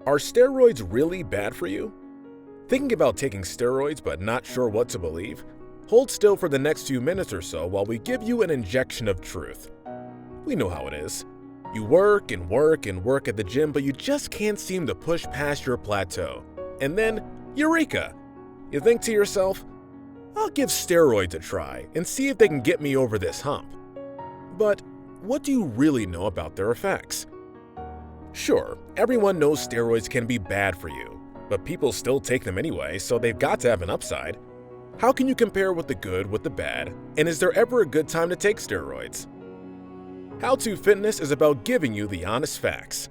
Are steroids really bad for you? Thinking about taking steroids but not sure what to believe? Hold still for the next few minutes or so while we give you an injection of truth. We know how it is. You work and work and work at the gym, but you just can't seem to push past your plateau. And then, eureka! You think to yourself, I'll give steroids a try and see if they can get me over this hump. But what do you really know about their effects? Sure, everyone knows steroids can be bad for you, but people still take them anyway, so they've got to have an upside. How can you compare with the good with the bad, and is there ever a good time to take steroids? How To Fitness is about giving you the honest facts.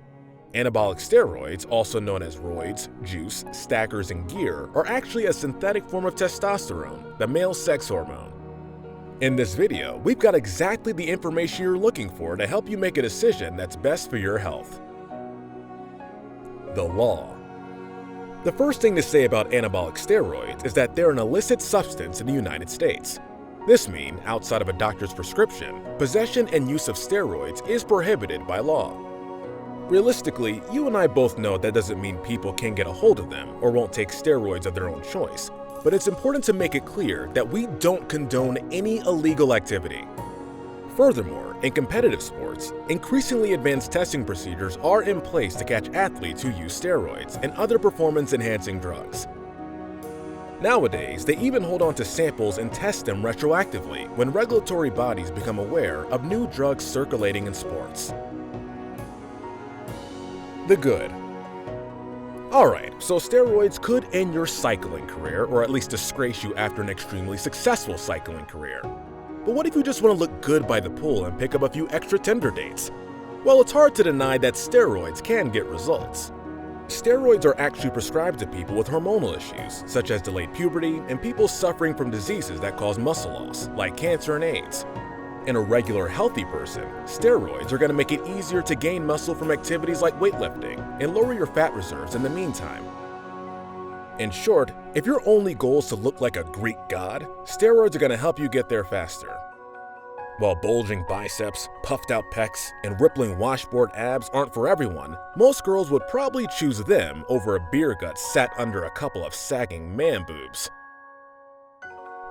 Anabolic steroids, also known as roids, juice, stackers, and gear, are actually a synthetic form of testosterone, the male sex hormone. In this video, we've got exactly the information you're looking for to help you make a decision that's best for your health. The law. The first thing to say about anabolic steroids is that they're an illicit substance in the United States. This means, outside of a doctor's prescription, possession and use of steroids is prohibited by law. Realistically, you and I both know that doesn't mean people can't get a hold of them or won't take steroids of their own choice, but it's important to make it clear that we don't condone any illegal activity. Furthermore, in competitive sports, increasingly advanced testing procedures are in place to catch athletes who use steroids and other performance-enhancing drugs. Nowadays, they even hold on to samples and test them retroactively when regulatory bodies become aware of new drugs circulating in sports. The good. Alright, so steroids could end your cycling career, or at least disgrace you after an extremely successful cycling career. But what if you just want to look good by the pool and pick up a few extra Tinder dates? Well, it's hard to deny that steroids can get results. Steroids are actually prescribed to people with hormonal issues, such as delayed puberty and people suffering from diseases that cause muscle loss, like cancer and AIDS. In a regular healthy person, steroids are going to make it easier to gain muscle from activities like weightlifting and lower your fat reserves in the meantime. In short, if your only goal is to look like a Greek god, steroids are going to help you get there faster. While bulging biceps, puffed out pecs, and rippling washboard abs aren't for everyone, most girls would probably choose them over a beer gut sat under a couple of sagging man boobs.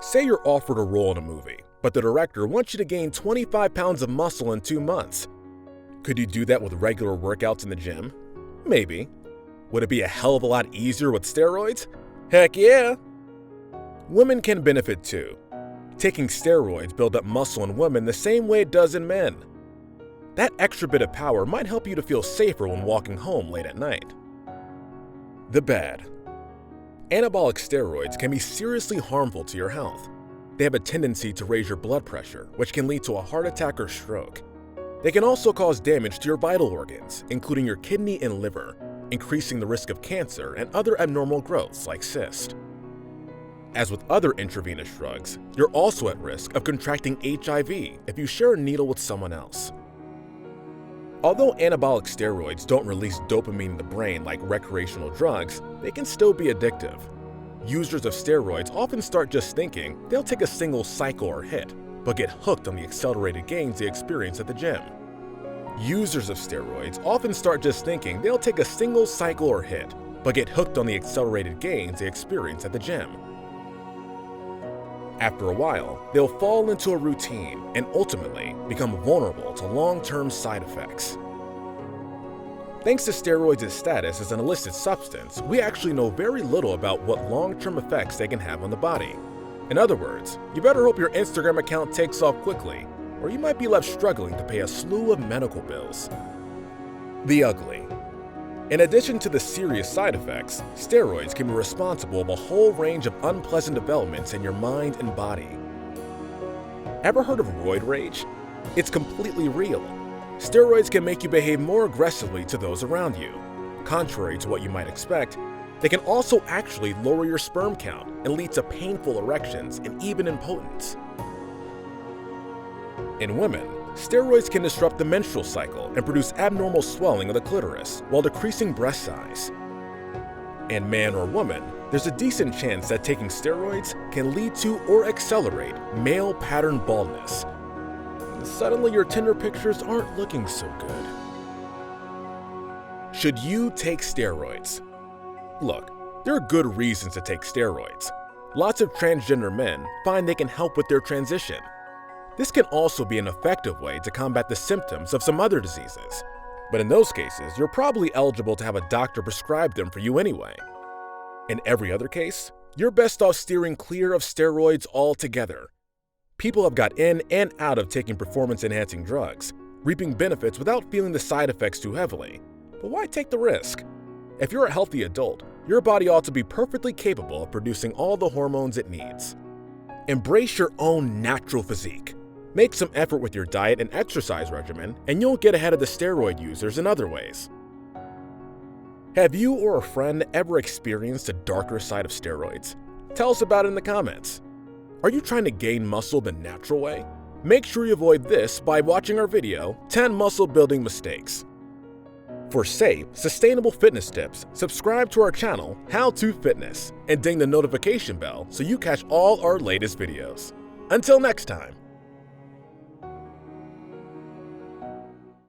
Say you're offered a role in a movie, but the director wants you to gain 25 pounds of muscle in 2 months. Could you do that with regular workouts in the gym? Maybe. Would it be a hell of a lot easier with steroids? Heck yeah! Women can benefit too. Taking steroids build up muscle in women the same way it does in men. That extra bit of power might help you to feel safer when walking home late at night. The bad. Anabolic steroids can be seriously harmful to your health. They have a tendency to raise your blood pressure, which can lead to a heart attack or stroke. They can also cause damage to your vital organs, including your kidney and liver, increasing the risk of cancer and other abnormal growths like cysts. As with other intravenous drugs, you're also at risk of contracting HIV if you share a needle with someone else. Although anabolic steroids don't release dopamine in the brain like recreational drugs, they can still be addictive. Users of steroids often start just thinking they'll take a single cycle or hit, but get hooked on the accelerated gains they experience at the gym. Users of steroids often start just thinking they'll take a single cycle or hit, but get hooked on the accelerated gains they experience at the gym. After a while, they'll fall into a routine and ultimately become vulnerable to long-term side effects. Thanks to steroids' status as an illicit substance, we actually know very little about what long-term effects they can have on the body. In other words, you better hope your Instagram account takes off quickly, or you might be left struggling to pay a slew of medical bills. The ugly. In addition to the serious side effects, steroids can be responsible for a whole range of unpleasant developments in your mind and body. Ever heard of roid rage? It's completely real. Steroids can make you behave more aggressively to those around you. Contrary to what you might expect, they can also actually lower your sperm count and lead to painful erections and even impotence. In women, steroids can disrupt the menstrual cycle and produce abnormal swelling of the clitoris while decreasing breast size. In man or woman, there's a decent chance that taking steroids can lead to or accelerate male pattern baldness. Suddenly your Tinder pictures aren't looking so good. Should you take steroids? Look, there are good reasons to take steroids. Lots of transgender men find they can help with their transition. This can also be an effective way to combat the symptoms of some other diseases. But in those cases, you're probably eligible to have a doctor prescribe them for you anyway. In every other case, you're best off steering clear of steroids altogether. People have got in and out of taking performance-enhancing drugs, reaping benefits without feeling the side effects too heavily. But why take the risk? If you're a healthy adult, your body ought to be perfectly capable of producing all the hormones it needs. Embrace your own natural physique. Make some effort with your diet and exercise regimen, and you'll get ahead of the steroid users in other ways. Have you or a friend ever experienced a darker side of steroids? Tell us about it in the comments. Are you trying to gain muscle the natural way? Make sure you avoid this by watching our video, 10 Muscle Building Mistakes. For safe, sustainable fitness tips, subscribe to our channel, How to Fitness, and ding the notification bell so you catch all our latest videos. Until next time.